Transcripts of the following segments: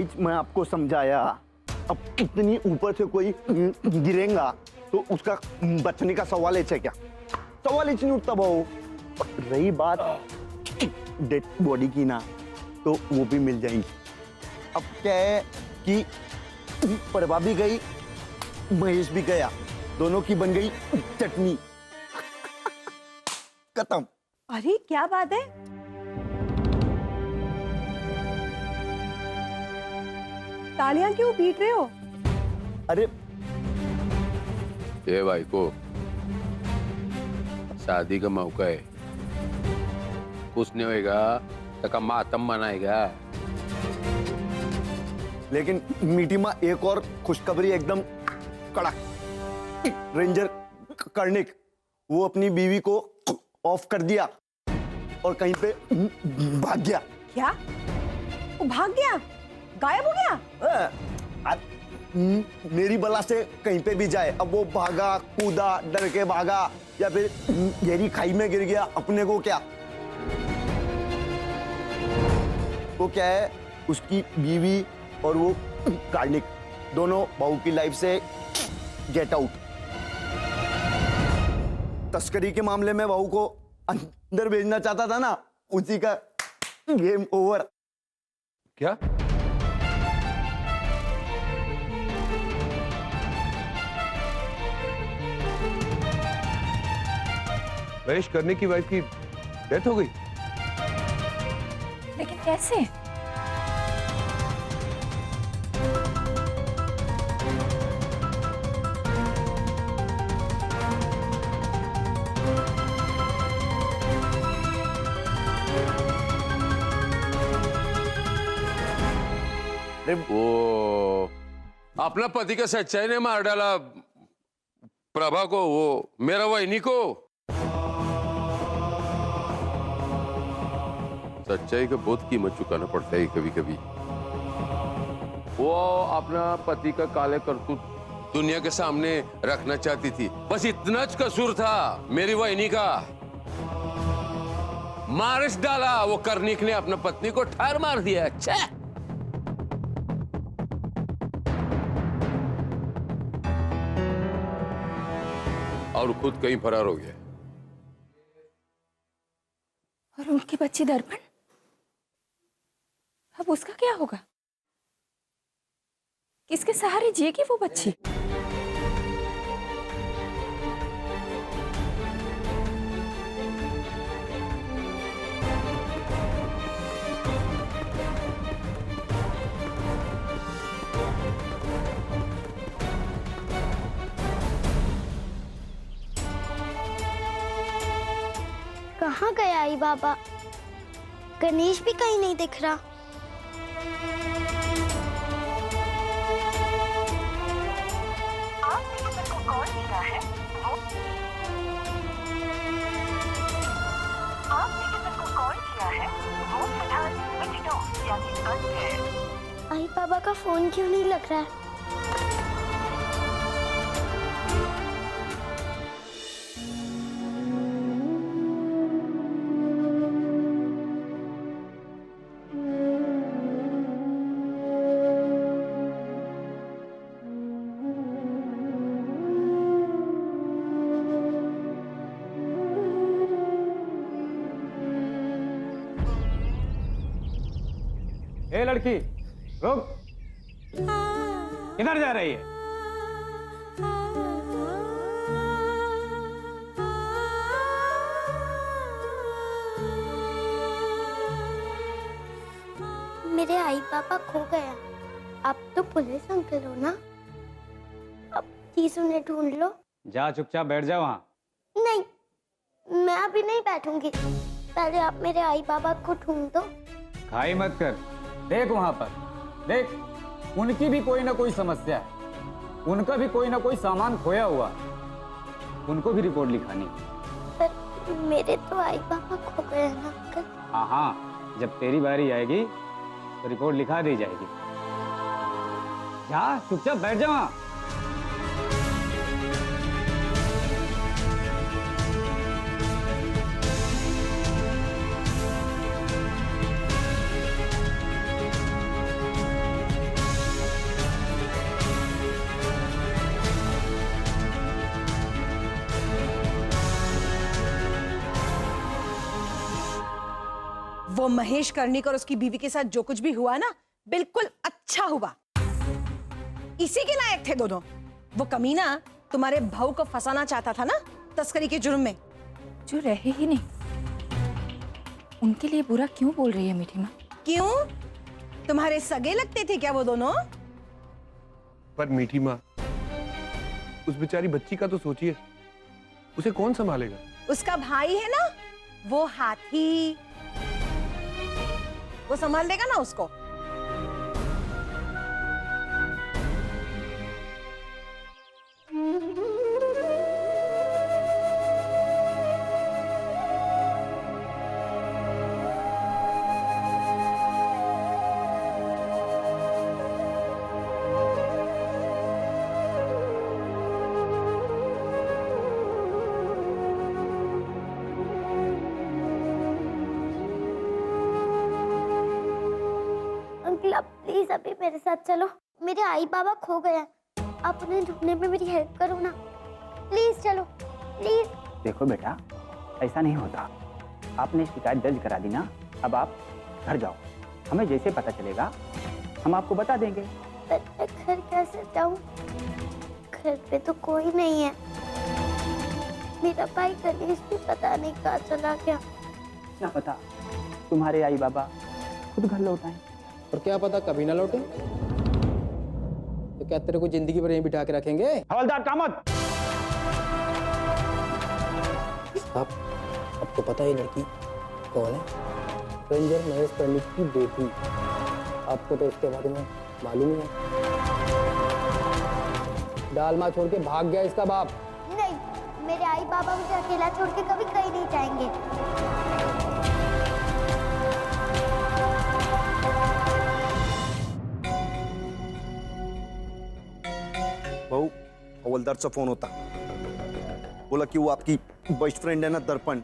वही मैं आपको समझाया। अब इतनी ऊपर से कोई गिरेगा तो उसका बचने का सवाल है क्या? सवाल ही नहीं उठता भाऊ। रही बात डेड बॉडी की ना, तो वो भी मिल जाएंगी। अब क्या है कि प्रभा भी गई, महेश भी गया, दोनों की बन गई चटनी। खत्म। अरे क्या बात है? तालियां क्यों पीट रहे हो? अरे ये भाई को शादी का मौका है, कुछ नहीं होएगा तो मातम मनाएगा। लेकिन मीठी माँ एक और खुशखबरी एकदम कड़क। रेंजर कर्णिक वो अपनी बीवी को ऑफ कर दिया और कहीं पे भाग गया। क्या? वो भाग गया? गायब हो गया? मेरी बला से कहीं पे भी जाए, अब वो भागा कूदा डर के भागा या फिर गहरी खाई में गिर गया, अपने को क्या। वो क्या है, उसकी बीवी और वो कार्निक दोनों बहू की लाइफ से गेट आउट। तस्करी के मामले में बहू को अंदर भेजना चाहता था ना, उसी का गेम ओवर। क्या? महेश करने की वाइफ की डेथ हो गई? लेकिन कैसे? वो अपना पति का सच्चाई ने मार डाला प्रभा को, वो मेरा वही को। सच्चाई का बहुत कीमत चुकाना पड़ता है कभी कभी। वो अपना पति का काले करतूत दुनिया के सामने रखना चाहती थी, बस इतना ज कसूर था मेरी वही का। मारिस डाला वो कर्णिक ने अपना पत्नी को, ठार मार दिया। अच्छा और खुद कहीं फरार हो गया। और उनकी बच्ची दर्पण, अब उसका क्या होगा? किसके सहारे जिएगी वो बच्ची? कहाँ गया आई बाबा? गणेश भी कहीं नहीं दिख रहा। आपने किसी को कॉल किया है, वो फिलहाल स्विच ऑफ यानी बंद है। आई बाबा का फोन क्यों नहीं लग रहा है? ए लड़की, रुक। किधर जा रही है? मेरे आई पापा खो गया। अब तो पुलिस अंकल हो ना, अब प्लीज उन्हें ढूंढ लो। जा चुपचाप बैठ जा वहाँ। नहीं, मैं अभी नहीं बैठूंगी, पहले आप मेरे आई बाबा को ढूंढ दो। खाई मत कर, देख वहाँ पर, देख उनकी भी कोई ना कोई समस्या है, उनका भी कोई ना कोई सामान खोया हुआ, उनको भी रिपोर्ट लिखानी। पर मेरे तो आई बाबा खो गए ना अंकल। हाँ हाँ, जब तेरी बारी आएगी तो रिपोर्ट लिखा दी जाएगी। जा चुपचाप बैठ जा वहाँ। वो महेश कर्णिक और उसकी बीवी के साथ जो कुछ भी हुआ ना, बिल्कुल अच्छा हुआ। इसी के लायक थे दोनों। वो कमीना तुम्हारे भाऊ को फंसाना चाहता था ना, तस्करी के जुर्म में। जो रहे ही नहीं, उनके लिए बुरा क्यों बोल रही है मीठी माँ? क्यों? तुम्हारे सगे लगते थे क्या वो दोनों? पर मीठी माँ, उस बेचारी बच्ची का तो सोचिए, उसे कौन संभालेगा? उसका भाई है ना, वो हाथी, वो संभाल देगा ना उसको। अंकल आप प्लीज अभी मेरे साथ चलो, मेरे आई बाबा खो गए हैं, आप उन्हें ढूंढने में मेरी हेल्प करो ना, प्लीज चलो प्लीज। देखो बेटा, ऐसा नहीं होता। आपने शिकायत दर्ज करा दी ना, अब आप घर जाओ। हमें जैसे पता चलेगा हम आपको बता देंगे। पर मैं घर कैसे जाऊं? घर पे तो कोई नहीं है। मेरा भाई गणेश भी पता नहीं कहाँ चला गया। क्या पता तुम्हारे आई बाबा खुद घर लौट आए। और क्या पता कभी ना लौटे, तो क्या तेरे को जिंदगी भर यहीं बिठा के रखेंगे? हवलदार कामत। आपको पता है लड़की कौन है? रेंजर महेश पंडित की बेटी। आपको तो इसके बारे में मालूम ही है। डालमा छोड़ के भाग गया इसका बाप। नहीं, मेरे आई बाबा मुझे अकेला छोड़ के कभी कहीं नहीं जाएंगे। भाऊ, हवलदार से फोन होता, बोला कि वो आपकी बेस्ट फ्रेंड है ना दर्पण,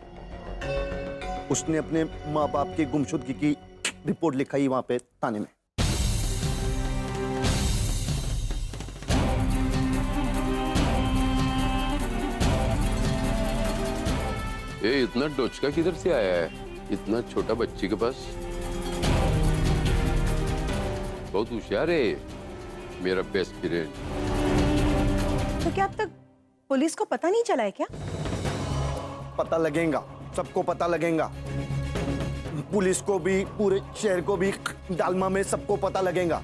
उसने अपने माँ बाप की गुमशुदगी की रिपोर्ट लिखाई वहां पे थाने में। ये इतना डोचका किधर से आया है इतना छोटा बच्ची के पास? बहुत होशियार है मेरा बेस्ट फ्रेंड। तो क्या अब तक पुलिस को पता नहीं चला है क्या? पता लगेगा, सबको पता लगेगा, पुलिस को भी, पूरे शहर को भी, डालमा में सबको पता लगेगा।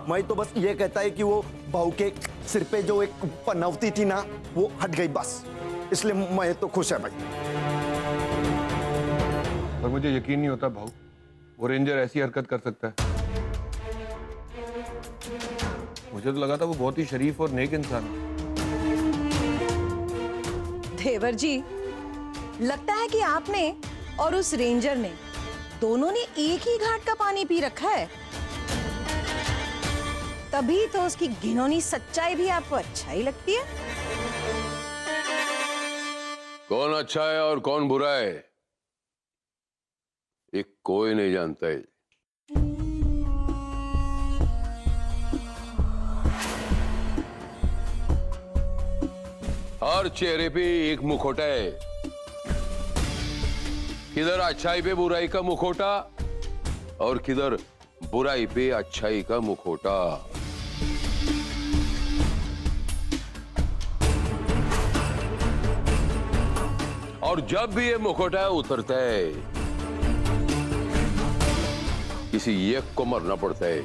मैं तो बस ये कहता है कि वो भाऊ के सिर पे जो एक पनौती थी ना, वो हट गई बस, इसलिए मैं तो खुश है भाई। पर मुझे यकीन नहीं होता भाऊ, वो रेंजर ऐसी हरकत कर सकता है। मुझे तो लगा था वो बहुत ही शरीफ और नेक इंसान है। देवर जी, लगता है कि आपने और उस रेंजर ने दोनों ने एक ही घाट का पानी पी रखा है, तभी तो उसकी घिनौनी सच्चाई भी आपको अच्छा ही लगती है। कौन अच्छा है और कौन बुरा है, ये कोई नहीं जानता है। हर चेहरे पे एक मुखौटा है, किधर अच्छाई पे बुराई का मुखौटा और किधर बुराई पे अच्छाई का मुखौटा। और जब भी ये मुखौटा उतरता है, किसी एक को मरना पड़ता है,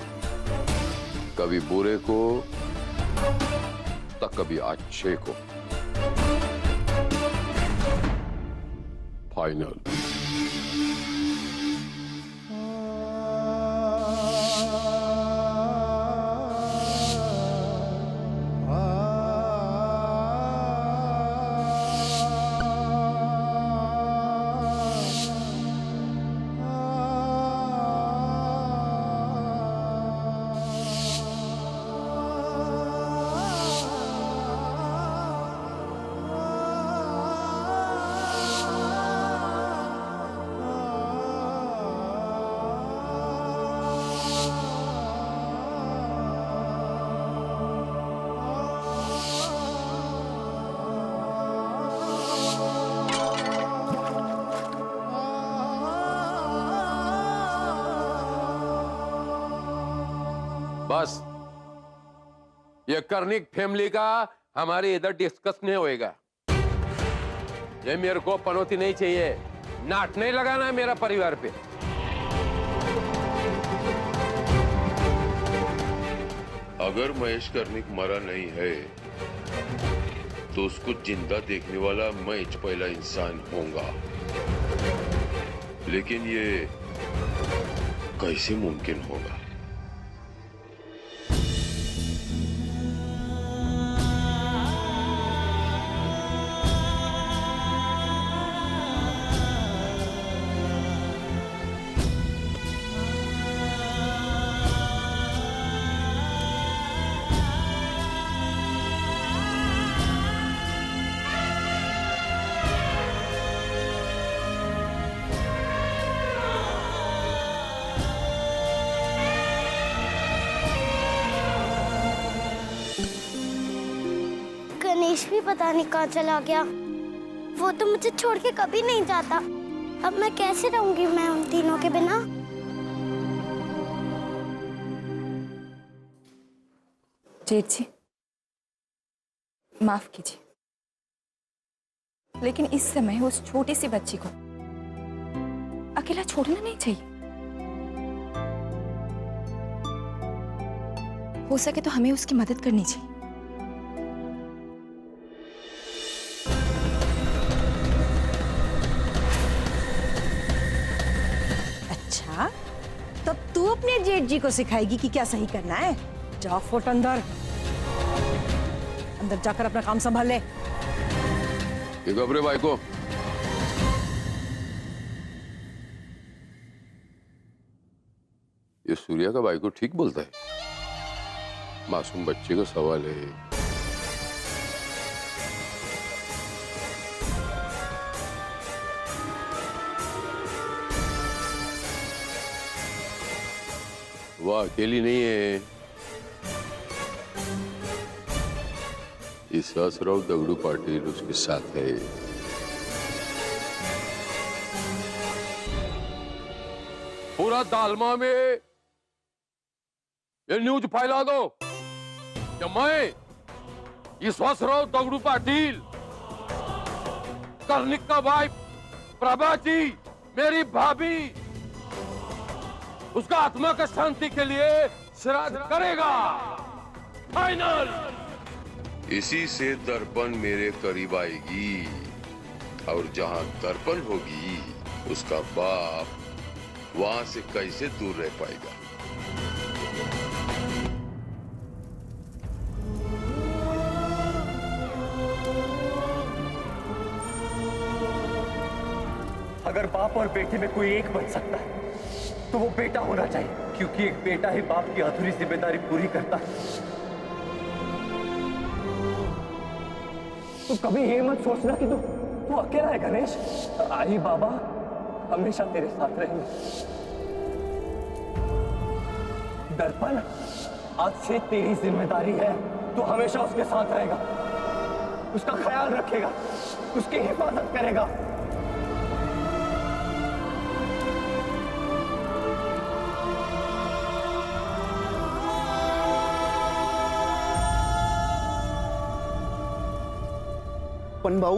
कभी बुरे को तो कभी अच्छे को। फाइनल। बस ये कर्णिक फैमिली का हमारे इधर डिस्कस नहीं होएगा। ये मेरे को पनौती नहीं चाहिए, नाट नहीं लगाना है मेरा परिवार पे। अगर महेश कर्णिक मरा नहीं है तो उसको जिंदा देखने वाला मैं पहला इंसान होऊंगा, लेकिन ये कैसे मुमकिन होगा? गणेश भी पता नहीं कहाँ चला गया। वो तो मुझे छोड़ के कभी नहीं जाता। अब मैं कैसे रहूंगी मैं उन तीनों के बिना? जेठ जी, माफ कीजिए, लेकिन इस समय उस छोटी सी बच्ची को अकेला छोड़ना नहीं चाहिए। हो सके तो हमें उसकी मदद करनी चाहिए। अच्छा, तब तू अपने जेठ जी को सिखाएगी कि क्या सही करना है। जाओ फुट अंदर, अंदर जाकर अपना काम संभाल ले। ये घबरे भाई को ये सूर्या का भाई को ठीक बोलता है। मासूम बच्चे का सवाल है। वह अकेली नहीं है, विश्वासराव दगड़ू पाटिल उसके साथ है। पूरा दालमा में ये न्यूज फैला दो कि मैं विश्वासराव दगड़ू पाटिल, कर्णिक का भाई प्रभा जी, मेरी भाभी, उसका आत्मा का शांति के लिए श्राद्ध करेगा। फाइनल। इसी से दर्पण मेरे करीब आएगी, और जहां दर्पण होगी उसका बाप वहां से कैसे दूर रह पाएगा? अगर बाप और बेटे में कोई एक बन सकता है तो वो बेटा होना चाहिए, क्योंकि एक बेटा ही बाप की अधूरी जिम्मेदारी पूरी करता है। तो कभी ये मत सोचना कि तू अकेला है गणेश। आई बाबा हमेशा तेरे साथ रहेंगे। दर्पण आज से तेरी जिम्मेदारी है, तू हमेशा उसके साथ रहेगा, उसका ख्याल रखेगा, उसकी हिफाजत करेगा। पन भाऊ,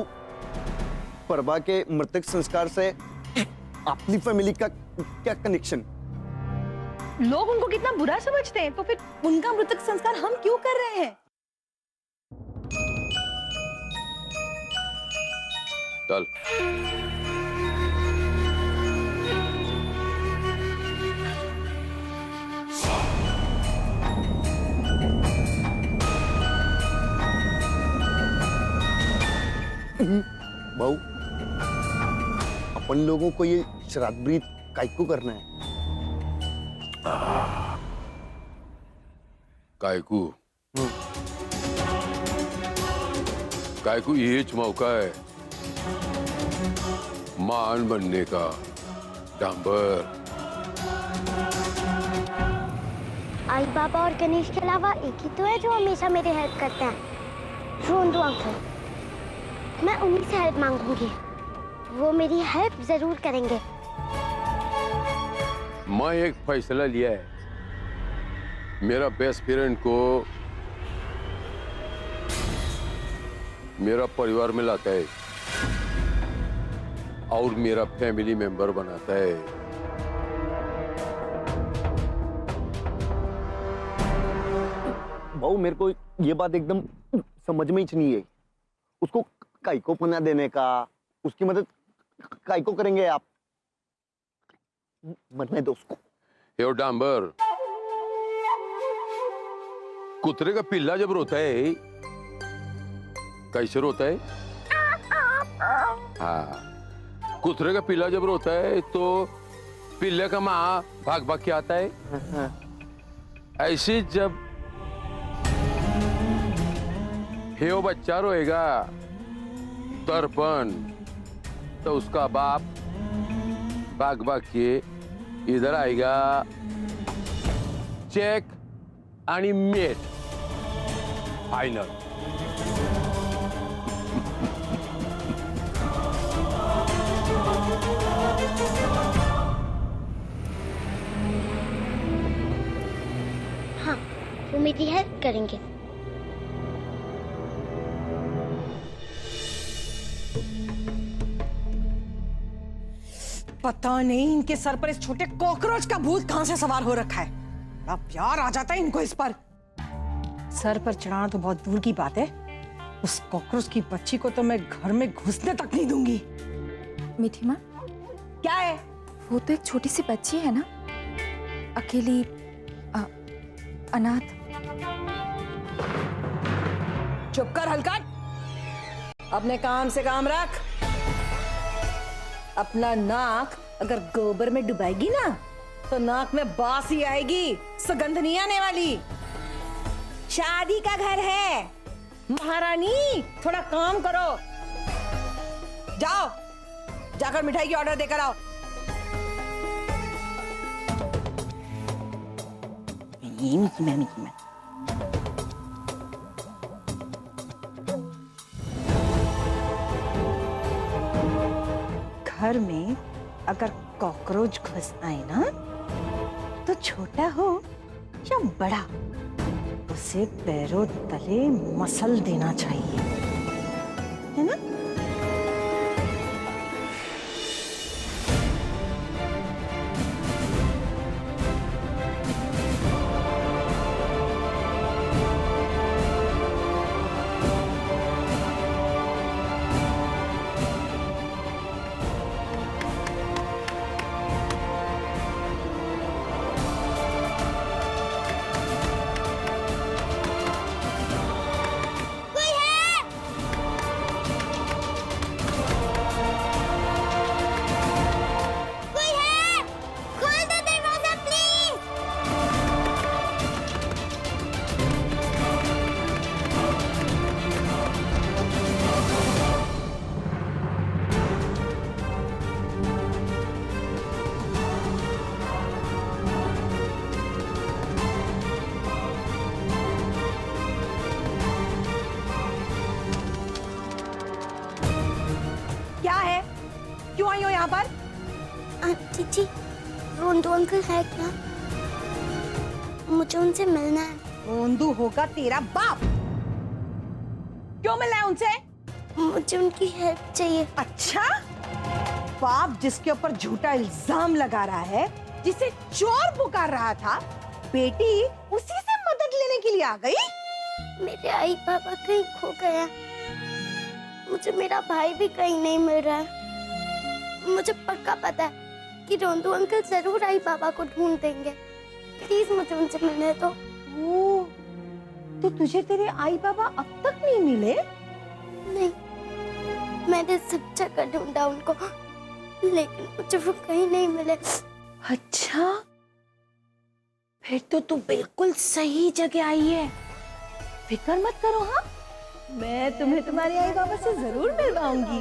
प्रभा के मृतक संस्कार से अपनी फैमिली का क्या कनेक्शन? लोग उनको कितना बुरा समझते हैं, तो फिर उनका मृतक संस्कार हम क्यों कर रहे हैं? चल। भाऊ, अपन लोगों को ये श्राद्ध ब्रीत कायको करना है? कायकू कायकू यही मौका है मान बनने का। डांबर, आई बाबा और गणेश के अलावा एक ही तो है जो हमेशा मेरी हेल्प करते हैं, रोंदू अंकल। मैं उन्हीं से हेल्प मांगूंगी, वो मेरी हेल्प जरूर करेंगे। मैं एक फैसला लिया है, मेरा बेस्ट फ्रेंड को मेरा परिवार में लाता है और मेरा फैमिली मेंबर बनाता है। भाऊ मेरे को ये बात एकदम समझ में ही नहीं है। उसको काई को पना देने का, उसकी मदद काई को करेंगे आप? मरने दो उसको। यो डांबर, कुतरे का पिल्ला जब रोता है कैसे रोता है? हाँ, कुतरे का पिल्ला जब रोता है तो पिल्ले का माँ भाग भाग के आता है। ऐसे जब हेव बच्चा रोएगा दर्पण, तो उसका बाप भाग भाग के इधर आएगा, चेक आणि मेट फाइनल। हाँ, वो मेरी हेल्प करेंगे। पता नहीं इनके सर पर इस छोटे कॉकरोच का भूत कहां से सवार हो रखा है। बड़ा प्यार आ जाता है इनको इस पर। सर पर चढ़ाना तो बहुत दूर की बात है, उस कॉकरोच की बच्ची को तो मैं घर में घुसने तक नहीं दूंगी। मीठी माँ, क्या है? वो तो एक छोटी सी बच्ची है ना, अकेली, अनाथ। चुप कर हलकट, अपने काम से काम रख। अपना नाक अगर गोबर में डुबाएगी ना तो नाक में बास ही आएगी, सुगंध नहीं आने वाली। शादी का घर है महारानी, थोड़ा काम करो। जाओ, जाकर मिठाई की ऑर्डर देकर आओ। मैं घर में अगर कॉकरोच घुस आए ना, तो छोटा हो या बड़ा, उसे पैरों तले मसल देना चाहिए, है ना? क्या है? क्यों आई हो यहाँ पर? आंटी जी, रोंदू अंकल है क्या? मुझे उनसे मिलना है। रोंदू होगा तेरा बाप। क्यों मिलना है उनसे? मुझे उनकी हेल्प चाहिए। अच्छा, बाप जिसके ऊपर झूठा इल्जाम लगा रहा है, जिसे चोर पुकार रहा था, बेटी उसी से मदद लेने के लिए आ गई। मेरे आई पापा कहीं खो गया, मुझे मेरा भाई भी कहीं नहीं मिल रहा है। मुझे पक्का पता है कि रोंदू अंकल जरूर आई पापा को ढूंढ देंगे। प्लीज मुझे उनसे मिलने दो। ओ, तो तुझे तेरे आई बाबा अब तक नहीं मिले? नहीं, मैंने सब जगह ढूंढा उनको, लेकिन मुझे वो कहीं नहीं मिले। अच्छा, फिर तो तू बिल्कुल सही जगह आई है। फिक्र मत करो, हाँ, मैं तुम्हें तुम्हारे आई बाबा से जरूर मिलवाऊंगी।